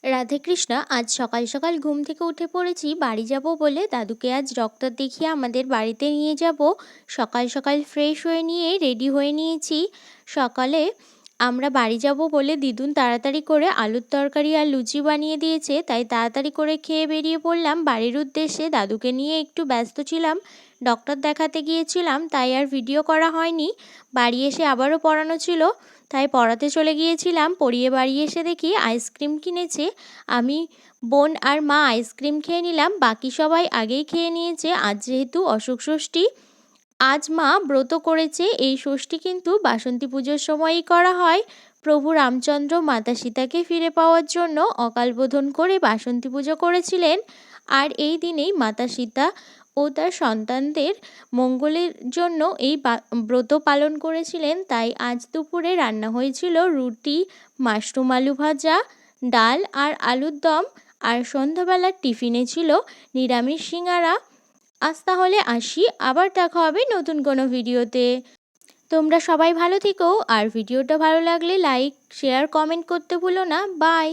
রাধে কৃষ্ণা। আজ সকাল সকাল ঘুম থেকে উঠে পড়েছি বাড়ি যাব বলে। দাদুকে আজ ডক্টর দেখিয়ে আমাদের বাড়িতে নিয়ে যাব। সকাল সকাল ফ্রেশ হয়ে নিয়ে রেডি হয়ে নিয়েছি। সকালে আমরা বাড়ি যাব বলে দিদুন তাড়াতাড়ি করে আলুর তরকারি আর লুচি বানিয়ে দিয়েছে, তাই তাড়াতাড়ি করে খেয়ে বেরিয়ে পড়লাম বাড়ির উদ্দেশ্যে। দাদুকে নিয়ে একটু ব্যস্ত ছিলাম, ডক্টর দেখাতে গিয়েছিলাম, তাই আর ভিডিও করা হয়নি। বাড়ি এসে আবারও পড়ানো ছিল, তাই পড়াতে চলে গিয়েছিলাম। পড়িয়ে বাড়ি এসে দেখি আইসক্রিম কিনেছে। আমি, বোন আর মা আইসক্রিম খেয়ে নিলাম, বাকি সবাই আগেই খেয়ে নিয়েছে। আজ যেহেতু অশোক ষষ্ঠী, আজ মা ব্রত করেছে। এই ষষ্ঠী কিন্তু বাসন্তী পুজোর সময়ই করা হয়। প্রভু রামচন্দ্র মাতা সীতাকে ফিরে পাওয়ার জন্য অকালবোধন করে বাসন্তী পুজো করেছিলেন। আর এই দিনেই মাতা সীতা ও তার সন্তানদের মঙ্গলের জন্য এই ব্রত পালন করেছিলেন। তাই আজ দুপুরে রান্না হয়েছিল রুটি, মাশরুম আলু ভাজা, ডাল আর আলুর দম। আর সন্ধ্যাবেলার টিফিনে ছিল নিরামিষ সিঙাড়া। আজ তাহলে আসি, আবার দেখা হবে নতুন কোনো ভিডিওতে। তোমরা সবাই ভালো থেকো, আর ভিডিওটা ভালো লাগলে লাইক, শেয়ার, কমেন্ট করতে ভুলো না। বাই।